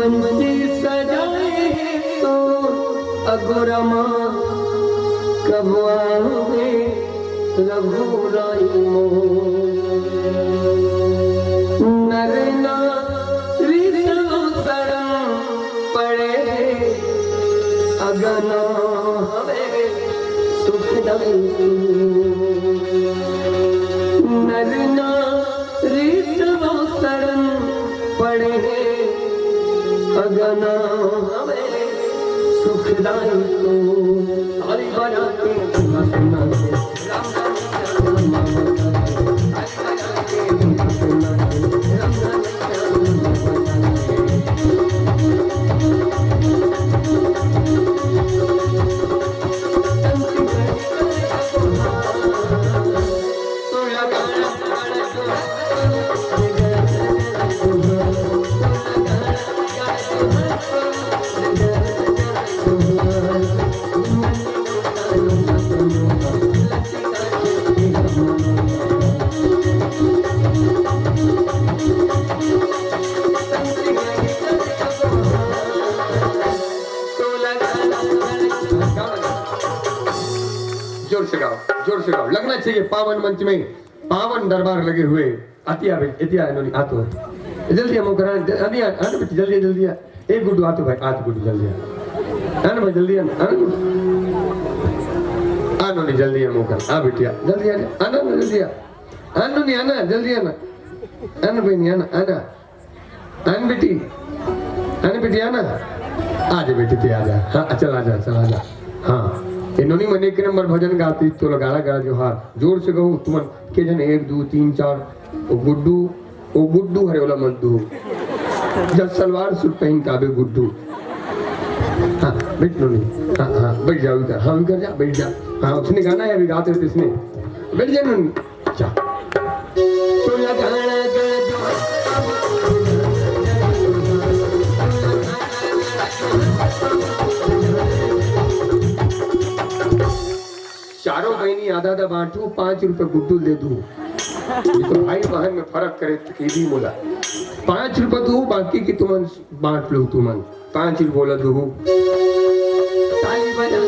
मंजी सजाए तो अगोरमा कब आओगे रघुराई नरना शरण पड़े अगना हमें सुखदाई नरना शरण पड़े अगना हमें सुखदाई को ताली बजा के सुना जोर से गाओ लगना चाहिए पावन मंच में पावन दरबार लगे हुए आतिया इन्होंने आतो है जल्दी हम करा अनिया आने बेटी जल्दी जल्दी एक गुड्डू आतो भाई आत गुड्डू जल्दी आने भाई जल्दी आने आनो नहीं जल्दी हम कर आ बेटिया जल्दी आने आना जल्दी आनो नहीं आना जल्दी आना आना भाई नहीं आना आना आन बेटी आना आजा बेटी ते आजा हाँ चल आजा हाँ इन्होंने मने के नंबर भजन गाती तो लगाड़ा गा जो हार जोर से कहूँ तुम के जन 1 2 3 4 ओ गुड्डू हरे वाला मद्दू जब सलवार सूट पहन काबे गुड्डू हाँ बैठ लो नहीं हाँ बैठ जाओ इधर हाँ इधर जा बैठ जा हाँ उसने गाना है अभी गाते थे इसने बैठ जा नूनी जा तो लगाड़ा गा चारों बहनी आधा आधा बांटू 5 रुपए गुड्डू दे दूं तो भाई बहन में फर्क करे तो बोला 5 रुपए दू बाकी की तुम बांट लो तुम 5 रुपए बोला दू ताली बजा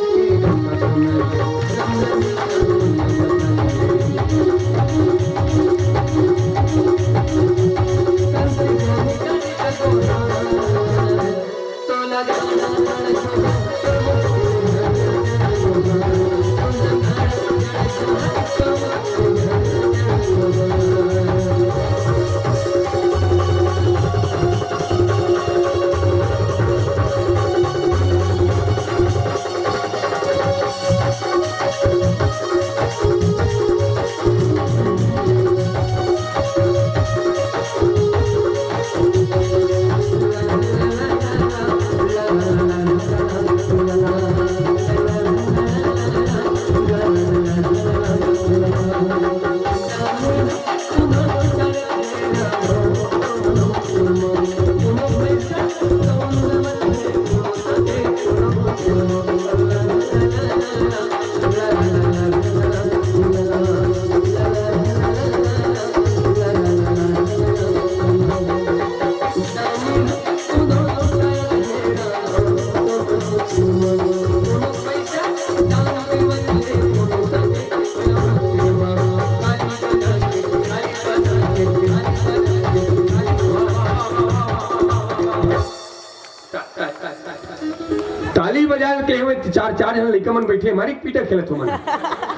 ताली बजा के हुए 4 जन लइका मन बैठे मारी पीटा खेलत मन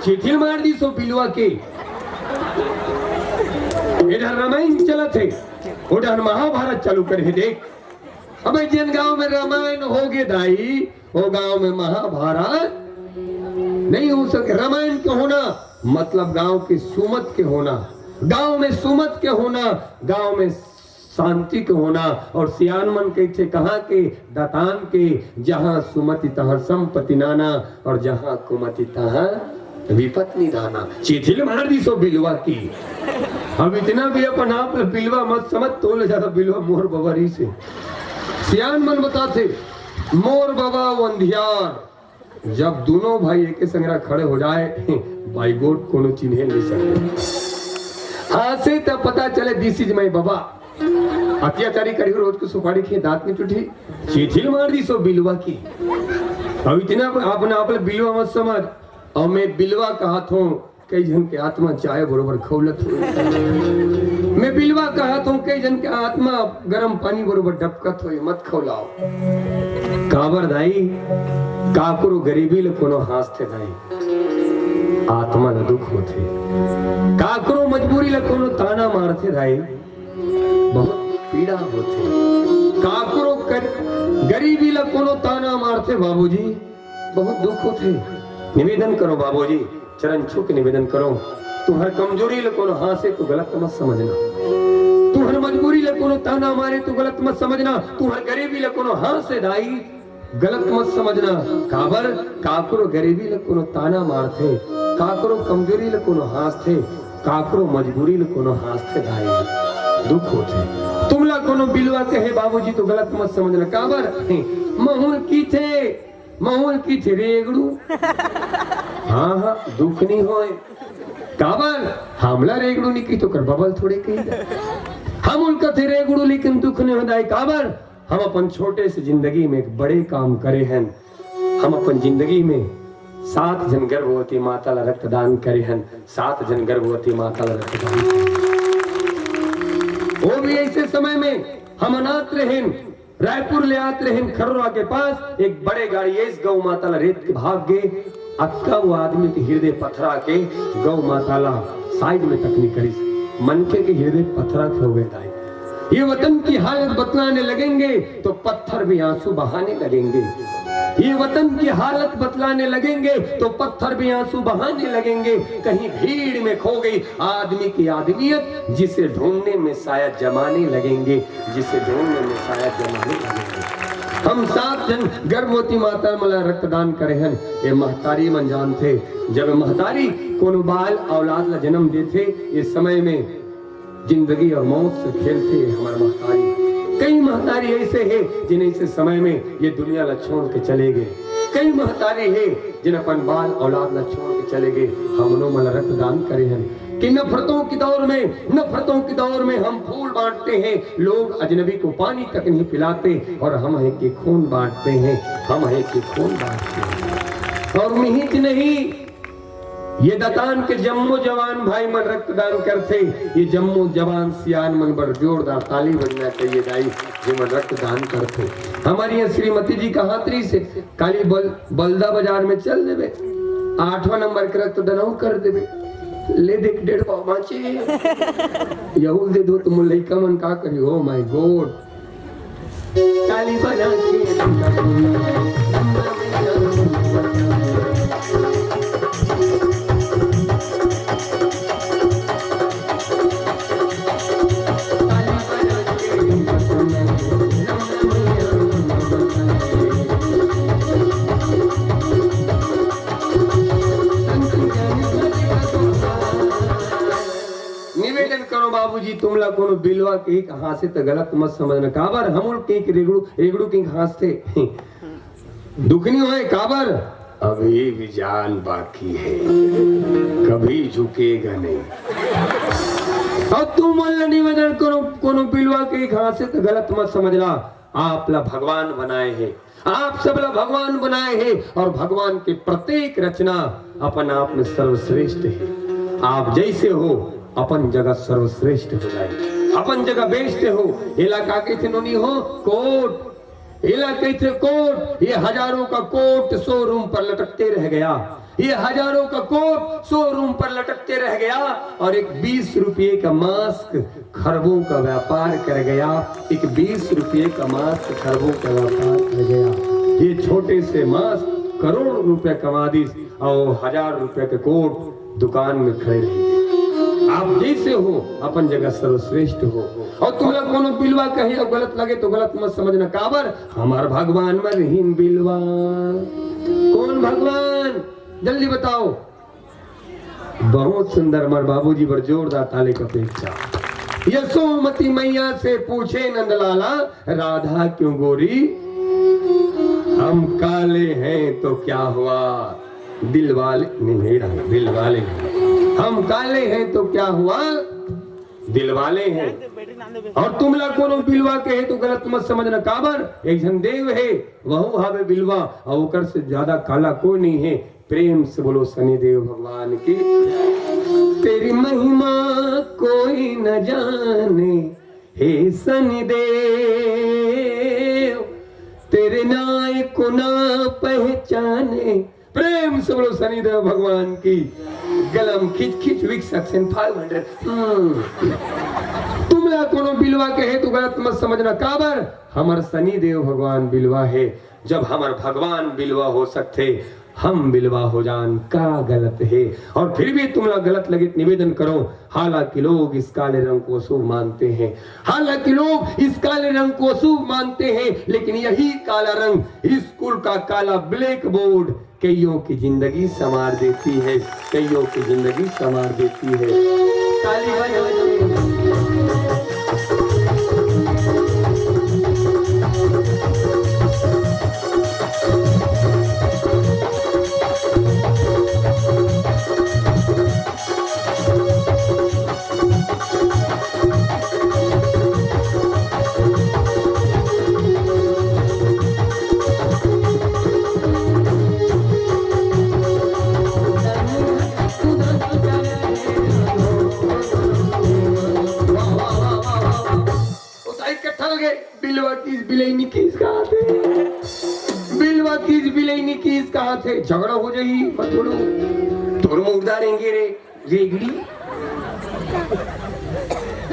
चिठिल मार दी सो पिलवा के इधर रामायण चलत है उधर महाभारत चालू कर है देख अब जिन गांव में रामायण हो गए दाई वो गांव में महाभारत नहीं हो सके। रामायण के होना मतलब गांव के सुमत के होना, गांव में सुमत के होना, गांव में शांति के होना। और सियान मन के थे कहा के दातान के, जहां सुमति तहां संपत्ति नाना और जहां कुमति तहां विपत्ति निधाना। चिठिल मार दी सो बिलवा की। अब इतना भी अपन आप बिलवा मत समझ तो ले ज्यादा बिलवा मोर बबरी से सियान मन बताते मोर बाबा वंधियार। जब दोनों भाई एक संगरा खड़े हो जाए बाई गोट कोनो चिन्हे नहीं सके। हाँ से तब पता चले दिस इज माय बाबा। अत्याचारी करी रोज को सुपारी खे दांत में टूटी चीथिल मार दी सो बिलवा की। अब इतना अपना आप बिलवा मत समझ। और मैं बिलवा कहा था कई जन के आत्मा चाहे बरोबर खौलत हो। मैं बिलवा कहा था कई जन के आत्मा गरम पानी बरोबर डबकत हो, मत खौलाओ। काबर दाई काकुरो गरीबी ले कोनो हास थे दाई आत्मा न दुख होते। काकुरो मजबूरी ले कोनो ताना मारते दाई बहुत पीड़ा होते। काकुरो गरीबी ले कोनो ताना मारते बाबूजी बहुत दुख होते। निवेदन करो बाबूजी, चरण छू के निवेदन करो। तुम्हार कमजोरी ले कोनो हासे तो गलत मत समझना। तुम्हार मजबूरी ले कोनो ताना मारे तो गलत मत समझना। तुम्हार गरीबी ले कोनो हासे दाई गलत मत समझना। काबर काकरो गरीबी ले कोनो ताना मारते, काकरो कमजोरी ले कोनो हासते, काकरो मजबूरी ले कोनो हासते दाई दुख होते। तुमला कोनो बिलवा कहे बाबूजी तो गलत मत समझना। काबर महूल की थे रेगड़ू। हाँ दुख नहीं होए। काबर हमला रेगड़ू नहीं की तो कर बबल थोड़े कही। हम उनका थे रेगड़ू लेकिन दुख नहीं होता है। काबर हम अपन छोटे से जिंदगी में एक बड़े काम करे हैं। हम अपन जिंदगी में 7 जन गर्भवती माता ला रक्तदान करे हैं। 7 जन गर्भवती माता ला रक्तदान, वो भी ऐसे समय में हम अनाथ रहे, रायपुर ले आते रहे। खरौरा के पास एक बड़े गाड़ी इस गौ माता ला रेत के भाग गए। अक्का वो आदमी के हृदय पथरा के गौ माता ला साइड में तकनी करी, मनके के हृदय पथरा हो गए दाई। ये वतन की हालत बतलाने लगेंगे तो पत्थर भी आंसू बहाने लगेंगे। ये वतन की हालत बतलाने लगेंगे तो पत्थर भी आंसू बहाने लगेंगे। कहीं भीड़ में खो गई आदमी की आदमियत, जिसे ढूंढने में शायद जमाने लगेंगे, जिसे ढूंढने में शायद जमाने लगेंगे। हम 7 जन गर्भवती माता मला रक्तदान करे हैं। ये महतारी मन जानते जब महतारी कोनो बाल औलाद ला जन्म देते, इस समय में जिंदगी और मौत से खेलते हमारे महतारी। कई महतारी ऐसे है जिन ऐसे समय में ये दुनिया ला छोड़ के चले गए। कई महतारी है जिन अपन बाल औलाद ला छोड़ के चले गए। हमनो मला रक्तदान करे हैं कि नफरतों के दौर में हम फूल बांटते हैं, लोग अजनबी को पानी तक नहीं पिलाते, और हम है कि खून बांटते हैं, हम है कि खून बांटते हैं। और मिहित नहीं, ये दतान के जम्मो जवान भाई मन रक्तदान करते। ये जम्मो जवान सियान मन पर जोरदार ताली बजना चाहिए दाई जो मन रक्तदान करते। हमारी यहाँ श्रीमती जी का हाथरी से काली बलदा बाजार में चल देवे, 8वां नंबर के रक्तदान कर देवे। ले देख 1.5 पाव बाँचे यहू दे दो तुम लइका मन का करी। ओ माय गॉड काली बाजार बाबूजी तुमला कोनो बिलवा के कहां से तो गलत मत समझना। काबर हम के रेगड़ू के हाथ से दुख नहीं होए। काबर अभी भी जान बाकी है, कभी झुकेगा नहीं। अब तुम निवेदन करो कोनो बिलवा के हाथ से तो गलत मत समझना। आप ला भगवान बनाए हैं, आप सब ला भगवान बनाए हैं, और भगवान के प्रत्येक रचना अपन आप में सर्वश्रेष्ठ है। आप जैसे हो अपन जगह सर्वश्रेष्ठ हो जाए, अपन जगह बेस्ट हो। इलाका के थे नोनी हो कोट, इलाके थे कोट। ये हजारों का कोट शोरूम पर लटकते रह गया, ये हजारों का कोट शोरूम पर लटकते रह गया, और एक 20 रुपये का मास्क खरबों का व्यापार कर गया। एक 20 रुपये का मास्क खरबों का व्यापार कर गया। ये छोटे से मास्क करोड़ रुपए कमा दी, और 1000 रुपए के कोट दुकान में खड़े रहे। आप जैसे हो अपन जगह सर्वश्रेष्ठ हो। और तुम लोग कोनो बिलवा कहे और गलत लगे तो गलत मत समझना। काबर हमार भगवान में रहीन बिलवा। कौन भगवान जल्दी बताओ। बहुत सुंदर हमारे बाबूजी पर जोरदार ताली का अपेक्षा। यशोमती मैया से पूछे नंदलाला राधा क्यों गोरी, हम काले हैं तो क्या हुआ, दिल वाले नहीं, दिल वाले हम काले हैं तो क्या हुआ, दिल वाले हैं। और तुमला कोनो बिलवा कहे तो गलत मत समझना, काबर एक जन देव है वहु हावे बिलवा और ओकर से ज्यादा काला कोई नहीं है। प्रेम से बोलो शनिदेव भगवान की। तेरी महिमा कोई न जाने हे शनिदेव, तेरे नाय को ना पहचाने। प्रेम से बोलो शनिदेव भगवान की। गलम खिच खिच विक सक्सेन 500। तुमला कोनो बिलवा कहे तो गलत मत समझना, काबर हमार शनिदेव भगवान बिलवा है। जब हमार भगवान बिलवा हो सकते हम बिलवा हो जान का गलत है। और फिर भी तुमला गलत लगे निवेदन करो। हालांकि लोग इस काले रंग को शुभ मानते हैं, हालांकि लोग इस काले रंग को शुभ मानते हैं, लेकिन यही काला रंग स्कूल का काला ब्लैक बोर्ड कईयों की जिंदगी संवार देती है, कईयों की जिंदगी संवार देती है। ताली बजाओ। थे झगड़ा हो जाई मत बोलो, तोर मुंह उड़ारेंगे रे रेगड़ी,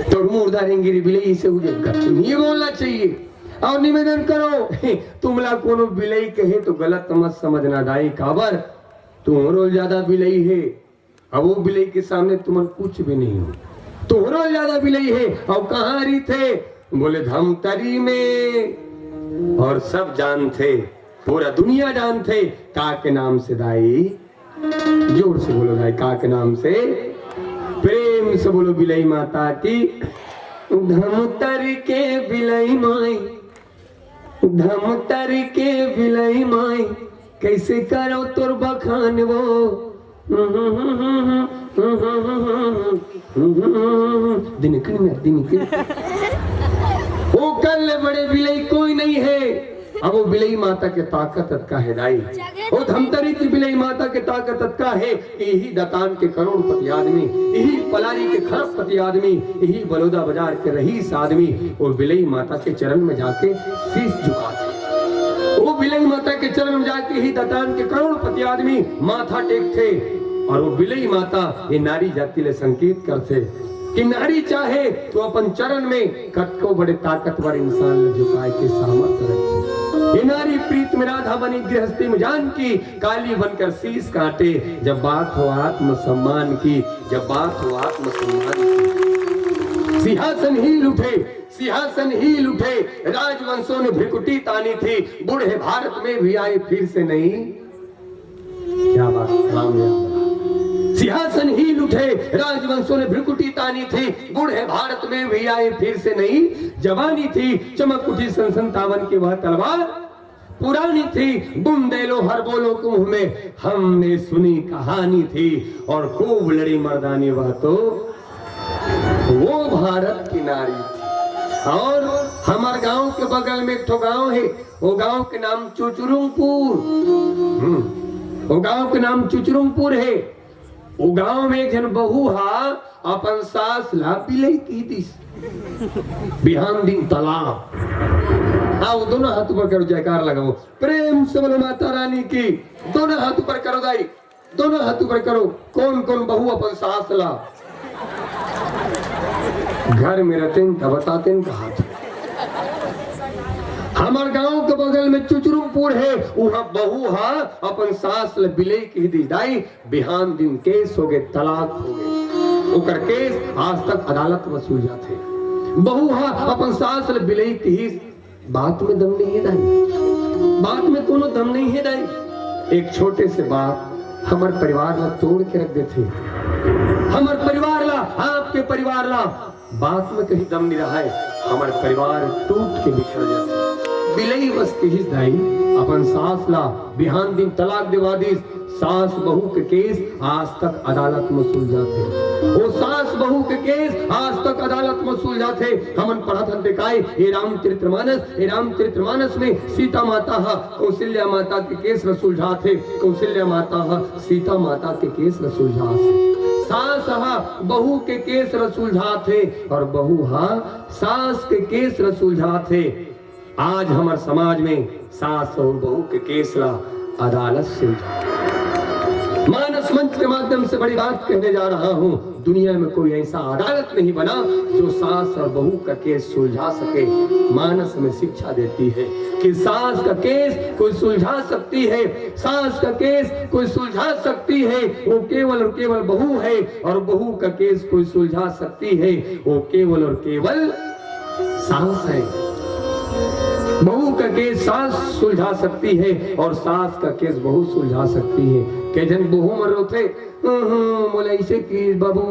तोर मुंह उड़ारेंगे रे बिलई से हो जाएगा। नहीं बोलना चाहिए। और निवेदन करो तुमला कोनो बिलई कहे तो गलत मत समझना दाई, काबर तुम्हारो ज्यादा बिलई है। अब वो बिलई के सामने तुम कुछ भी नहीं हो, तुम्हारो ज्यादा बिलई है। और कहाँ रही थे? बोले धमतरी में। और सब जानते, पूरा दुनिया जानते का के नाम से दाई। जोर से बोलो दाई, का के नाम से। प्रेम से बोलो बिलई माता की। धमतर के बिलई माई, धमतर के बिलई माई, कैसे करो तोर बखान वो। दिन वो कल बड़े बिलई कोई नहीं है। अब वो बिलई माता के ताकत का है दाई। वो धमतरी की बिलई माता के ताकत का है। यही दतान के करोड़पति आदमी, यही पलारी के खरबपति आदमी, यही बलौदा बाजार के रईस आदमी वो बिलई माता के चरण में जाके शीश झुकाते। वो बिलई माता के चरण में जाके ही दतान के करोड़पति आदमी माथा टेकते। और वो बिलई माता ये नारी जाति ले संकेत करते कि नारी चाहे तो अपन चरण में कटको बड़े ताकतवर इंसान झुकाए के सामर्थ्य रखे। ये नारी प्रीत में राधा बनी गृहस्थी में जान की, काली बनकर शीश काटे। जब बात हो आत्म सम्मान की, जब बात हो आत्म सम्मान की। सिंहासन हिल उठे, सिंहासन हिल उठे। राजवंशों ने भ्रिकुटी तानी थी, बूढ़े भारत में भी आए फिर से नहीं। क्या बात है। सिंहासन हिल उठे, राजवंशों ने भ्रिकुटी तानी थी, बूढ़े भारत में भी आए फिर से नहीं। जवानी थी चमक उठी सन 57 की वह तलवार, पुरानी थी बुंदेलो हर बोलो के मुंह में हमने सुनी कहानी थी। और खूब लड़ी मर्दानी वह तो वो भारत की नारी थी। और हमारे गांव के बगल में एक ठो गांव है, वो गांव के नाम चुचुरुंगपुर। वो गांव के नाम चुचुरुंगपुर है। वो गांव में एक जन बहू हा अपन सास ला बिलई की दिस बिहान दिन तालाब। हाँ वो दोनों हाथ ऊपर करो, जयकार लगाओ। प्रेम से बोलो माता रानी की। दोनों हाथ ऊपर करो दाई, दोनों हाथ ऊपर करो। कौन कौन बहू अपन सास ला घर में रहते बताते कहा। हमार गांव के बगल में चुचुरुमपुर है, वहां बहू हा अपन सास ले बिलई की दी दाई। बिहान दिन केस हो गए, तलाक हो गए। ओकर केस आज तक अदालत में सुलझा थे। बहू हा अपन सास ले बिलई की बात में दम नहीं है दाई, बात में कोनो दम नहीं है दाई। एक छोटे से बात हमार परिवार ला तोड़ के रख देते। हमार परिवार ला, आपके परिवार ला बात में कहीं दम नहीं रहा है। हमारे परिवार टूट के बिखर जाते। बिलई बस के हिस दाई अपन सास ला बिहान दिन तलाक दिवा दी। सास बहू के केस आज तक अदालत में सुलझा थे। वो सास बहू के केस आज तक अदालत में सुलझा थे। हमन पढ़त हन दिखाए ये रामचरितमानस में सीता माता कौशल्या माता के केस न सुलझा थे। कौशल्या माता सीता माता के केस न सुलझा थे। सास बहू के केस न सुलझा थे और बहू सास के केस न सुलझा थे। आज हमारे समाज में सास और बहू के केस ला अदालत सुलझा। मानस मंच के माध्यम से बड़ी बात कहने जा रहा हूँ। दुनिया में कोई ऐसा अदालत नहीं बना जो सास और बहू का केस सुलझा सके। मानस में शिक्षा देती है कि सास का केस कोई सुलझा सकती है, सास का केस कोई सुलझा सकती है वो केवल और केवल बहू है, और बहू का केस कोई सुलझा सकती है वो केवल और केवल सास है। बहू का केस सास सुलझा सकती है और सास का केस बहू सुलझा सकती है। के जन बहू मरो थे बोले ऐसे की बाबू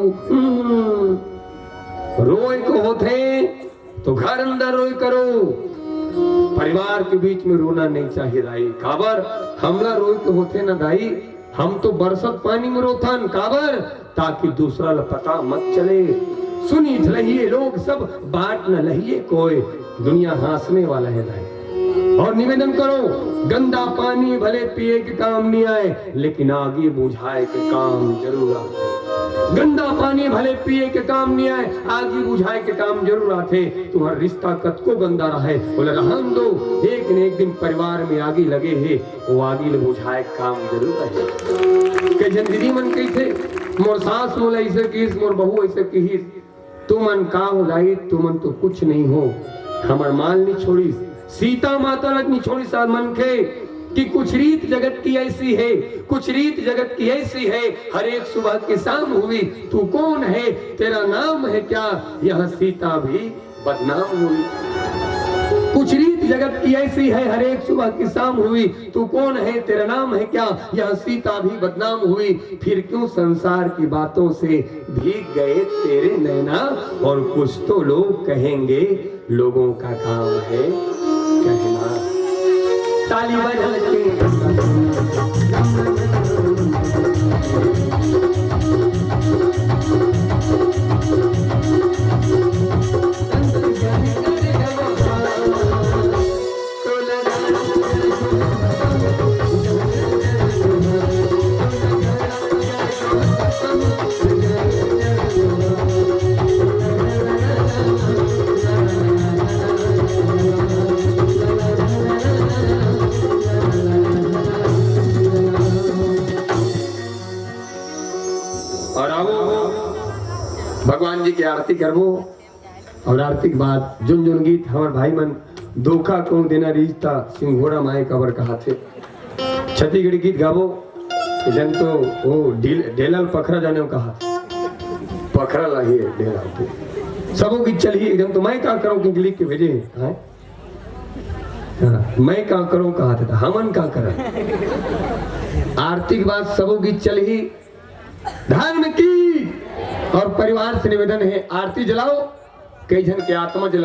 रोए को होते तो घर अंदर रोए करो। परिवार के बीच में रोना नहीं चाहिए दाई। काबर हमला रोए को होते ना दाई, हम तो बरसत पानी में रोथन। काबर ताकि दूसरा ला पता मत चले। सुनी लहिए लोग सब बात न लहिए कोई, दुनिया हंसने वाला है दाई। और निवेदन करो गंदा पानी भले पिए के काम नहीं आए लेकिन आगे बुझाए के काम जरूर आते। गंदा पानी भले पिए के काम नहीं आए आगे बुझाए के काम जरूर आते। तुम्हारा रिश्ता कद को गंदा रहे बोले रहन दो, एक न एक दिन परिवार में आगे लगे है वो आगे बुझाए काम जरूर रहे। के जन दीदी मन कही थे मोर सास मोला ऐसे कीस मोर बहू ऐसे कही तुमन का हो जाई, तुमन तो कुछ नहीं हो। हमार माल नहीं छोड़ी, सीता माता लग नहीं छोड़ी सा मन के कि कुछ रीत जगत की ऐसी है, कुछ रीत जगत की ऐसी है। हर एक सुबह की शाम हुई तू कौन है तेरा नाम है क्या, यह सीता भी बदनाम हुई। कुछ रीत जगत की ऐसी है हर एक सुबह की शाम हुई तू कौन है तेरा नाम है क्या, यह सीता भी बदनाम हुई। फिर क्यों संसार की बातों से भीग गए तेरे नैना, और कुछ तो लोग कहेंगे लोगों का काम है कहना। ताली बजा के भगवान जी की आरती करबो। और आरती के बाद जुन जुन गीत हमारे भाई मन धोखा कौन देना रिश्ता सिंघोड़ा माए कबर कहा थे छत्तीसगढ़ी गीत गाबो। जन तो वो ढेलल पखरा जाने को कहा पखरा लाइए ढेला सबों गीत चलिए एकदम। तो मैं क्या करूँ कि लिख के भेजे हाँ? मैं क्या करूँ कहा था हमन क्या कर। आरती के बाद सबों गीत चली धर्म की। और परिवार से निवेदन है आरती जलाओ, कई जन के आत्मा जला